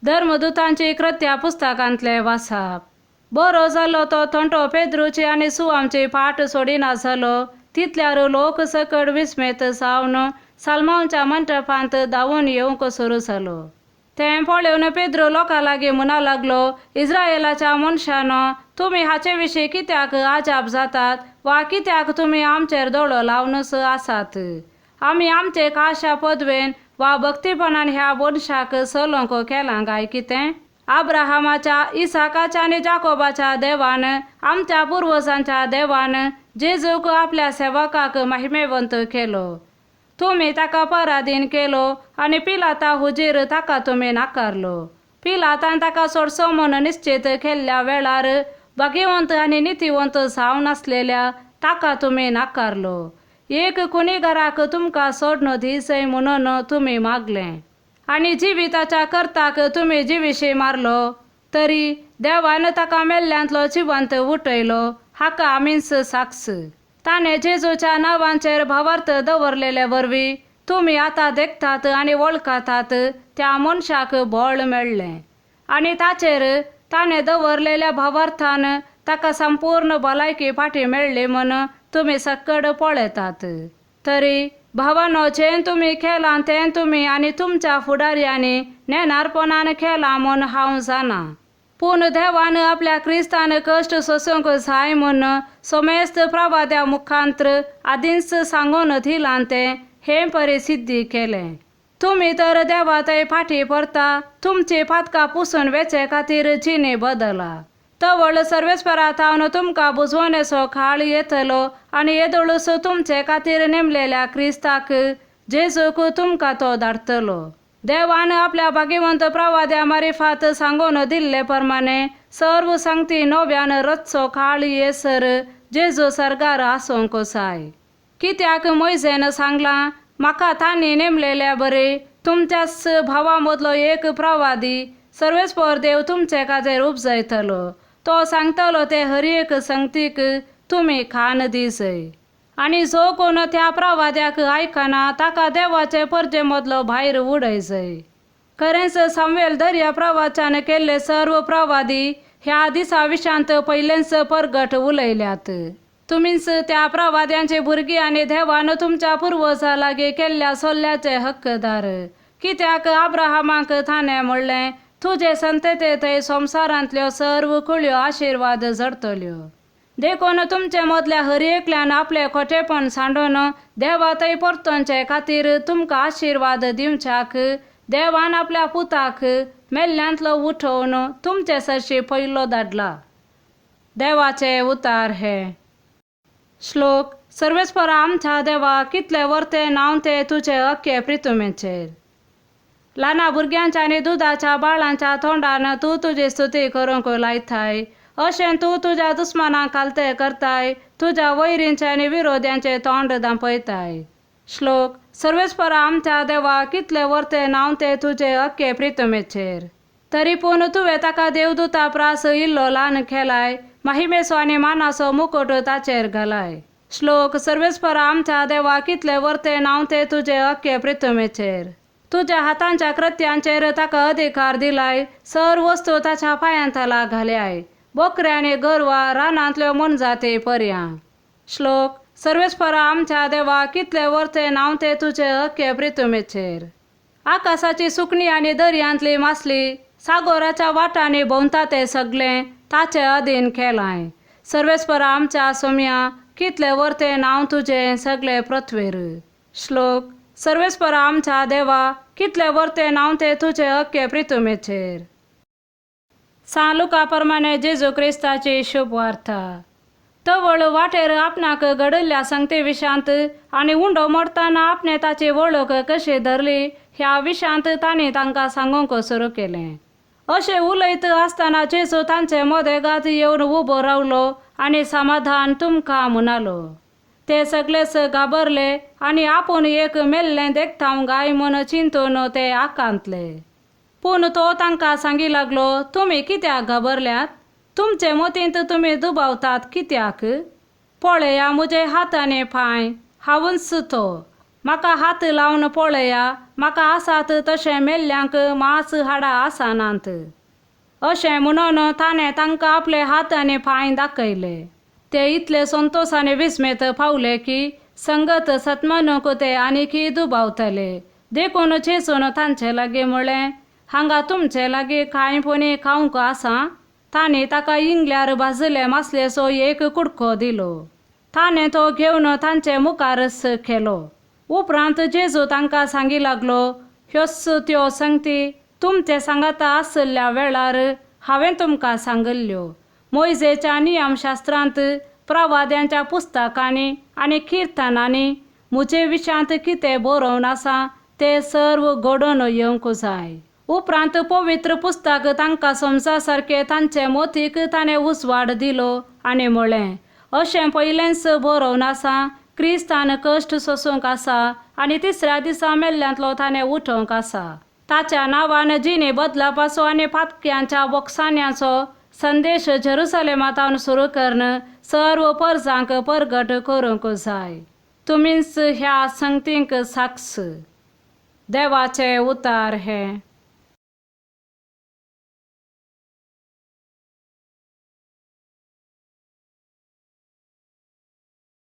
धर्मदूतांची कृत्या पुस्तकांतले वाचप. बरो जालो तो थंटो पेद्रूची आनी सुवामची फाट सोडिना जालो. तितल्यार लोक सकट विस्मेत जावन सालमांच्या मंटपांत धांवून येवंक सुरू जालो. तें पळोवन पेद्रू लोकां लागीं म्हणा लागलो, इस्रायेलाच्या मनशांनो, तुमी हाचे विशीं कित्याक आजाप जातात वा कित्याक तुमी आमचेर दोळो लावनच आसात? आमी आमचे खाशा पदवेन वा भक्तीपणान ह्या मनशाक सलोंक केलां काय कितें? अब्राहमाच्या, इसाकाच्या आनी जाकोबाच्या देवान, आमच्या पुर्वजांच्या देवान जेजूक आपल्या सेवकाक महिमेवंत केलो. तुमी ताका पराधीन केलो आनी पिलाता हुजीर ताका तुमी नाकारलो. पिलातान ताका सोडचो म्हूण निश्चित केल्ल्या वेळार भाग्यवंत आनी नितीवंत जावन आसलेल्या ताका तुमी नाकारलो. एक कुणीगाराक तुमकां सोडून दिसय म्हणून तुमी मागलें आनी जिविताच्या कर्ताक तुमी जिविशी मारलो. तरी देवान ताका मेल्ल्यांतलो जिवंत उठयलो हाका आमीच साक्ष. ताणें जेजूच्या नांवांचेर भावार्थ दवरलेले वरवीं तुमी आतां देखतात आनी वळखतात त्या मनशाक बळ मेळ्ळें आनी ताचेर ताणें दवरलेल्या भावार्थान ताका संपूर्ण भलायकी फाटी मेळ्ळी म्हूण तुमी सकड पळयतात. तरी भावांनो, जें तुमी केलां तें तुमी आनी तुमच्या फुडाऱ्यांनी नेनारपणान केलां म्हूण हांव जाणा. पूण देवान आपल्या क्रिस्तान कश्ट सोसूंक जाय म्हूण सोमेस्त प्रवाद्या मुखांत्र आदींच सांगून दिलां तें हे परिसिद्धी केलें. तुमी तर देवातय फाटी परता तुमची पातकां पुसून वेचे खातीर जिणे बदला. तवळ सर्वेस्परात हांव तुमकां बुजवणेचो काळ येतलो आनी येदोळूस तुमचे खातीर नेमलेल्या क्रिस्ताक जेजूक तुमकां तो धाडटलो. देवान आपल्या भाग्यवंत प्रवाद्या मारिफात सांगून दिल्ले प्रमाणे सर्व सांगती नव्यान रचचो काळ येसर जेजू सरकार आसूंक जाय. कित्याक मोइजेन सांगलां, म्हाका तांणी नेमलेल्या बरे तुमच्याच भावा मदलो एक प्रवादी सर्वेस्पर देव तुमचे खातीर उपजयतलो. तो सांगतलो ते हर एक संगतीक तुमी खान दिसय. आनी जो कोण त्या प्रवाद्याक आयकना ताका देवाचे परजे मदलो भायर उडयजय. खरेंच सामुएल दर्या प्रवचन केल्ले सर्व प्रवादी ह्या दिसा विशांत पयलेंच परगट उलयल्यात. तुमीच त्या प्रवाद्यांची भुरगीं आनी देवान तुमच्या पुर्वजां लागीं केल्ल्या सल्ल्याचे हक्कदार. कित्याक अब्राहमाक ताणें म्हणलें, तुजे संतते थंय संवसारांतल्यो सर्व कुळ्यो आशिर्वाद जडटल्यो. देखून तुमचे मदल्या हर एकल्यान आपले खोटेपण सांडून देवातय परतोवचे खातीर तुमकां आशिर्वाद दिवच्याक देवान आपल्या पुताक मेल्ल्यांतलो उठोवन तुमचे सरशी पयलो धाडला. देवाचे उतार हे. श्लोक. सर्वेस्पर आमच्या देवा, कितले वर्ते नांव ते तुजे अख्खे प्रितुमेचेर. ल्हाना भुरग्यांच्या आनी दुदाच्या बाळांच्या तोंडान तूं तुजी स्तुती करूंक लायताय. अशें तूं तुज्या दुस्मानांक कालते करताय, तुज्या वैरींचे आनी विरोध्यांचे तोंड दांपयताय. श्लोक. सर्वेस्पर आमच्या देवा, कितले वर्ते नांव ते तुजे अख्खे प्रितुमेचेर. तरी पूण तुवें ताका देवदूता प्रास इल्लो ल्हान केलाय, महिमेचो आनी मानाचो मुकुट ताचेर घालाय. श्लोक. सर्वेस्पर आमच्या देवा, कितले वर्ते नांव ते तुजे अख्खे प्रितुमेचेर. तुज्या हातांच्या कृत्यांचेर ताका अधिकार दिलाय, सर्व वस्तू ताच्या पांयांतला घाल्याय, बोकऱ्या आनी गोरवां रानांतल्यो मनजाती पर्यां. श्लोक. सर्वेस्पर आमच्या देवा, कितले वर्ते नांव ते तुजे अख्खे प्रितुमेचेर. आकाशाची सुकणी आनी दर्यांतली मासली, सागोराच्या वाटांनी भोंवता ते सगळें ताचे अधीन केलाय. सर्वेस्पर आमच्या सोम्या, कितले वर्ते नांव तुजे सगळे पृथ्वीर. श्लोक. सर्वेस्पर आमच्या देवा, कितले वर्ते नांव ते तुजे अख्खे प्रितुमेचेर. सांलुका प्रमाणे जेजू क्रिस्ताची शुभ वार्ता. तवळ वाटेर आपणाक घडयल्ल्या संगती विशांत आनी उंडो मोडटाना आपणे ताची वळख कशी धरली ह्या विशांत तांणी तांकां सांगूंक सुरू केलें. अशें उलयत आसतना जेजू तांचे मदेगांत येवन उबो रावलो आनी समाधान तुमकां म्हणालो. ते सगळेच घाबरले आनी आपूण एक मेल्लें देखतांव गाय म्हूण चिंतून ते आकांतले. पूण तो तांकां सांगी लागलो, तुमी कित्याक घाबरल्यात? तुमचे मतींत तुमी दुबावतात कित्याक? पळया, म्हजे हात आनी पांय, हांवूच तो. म्हाका हात लावन पळया, म्हाका आसात तशें मेल्ल्यांक मांस हाडा आसानांत. अशें म्हणून ताणें तांकां आपले हात आनी पांय दाखयले. ते इतले संतोषाने विस्मेत पावले की संगत सतमनूक ते आनीकी दुबावतले. देखून जेसून तांचे लागीं म्हळें, हांगा तुमचे लागीं कांय पोनी खावंक आसा? तांणी ताका इंगल्यार भाजले मासलेचो एक कुडको दिलो. ताणें तो घेवन तांचे मुखारच केलो. उपरांत जेजू तांकां सांगी लागलो, ह्योच त्यो संगती तुमचे सांगाता आसल्या वेळार हांवें तुमकां सांगल्ल्यो. मोइजेच्या नियमशास्त्रांत, प्रवाद्यांच्या पुस्तकांनी आनी किर्तनांनी म्हजे विशांत कितें बरोवन आसा ते सर्व घडोवन येवंक जाय. उपरांत पवित्र पुस्तक तांकां समजा सारके तांचे मोतीक ताणें उजवाड दिलो आनी म्हळें, अशें पयलेंच बरोवन आसा, क्रिस्तान कश्ट सोसूंक आसा आनी तिसऱ्या दिसा मेल्ल्यांतलो ताणें उठोवंक आसा. ताच्या नांवान जिणे बदलापाचो आनी पातक्यांच्या बोगसान्याचो संदेश जेरुसलेमांतावन सुरू करून सर्व परजांक परगट करूंक जाय. तुमीच ह्या संगतींक साक्ष. देवाचे उतार हे.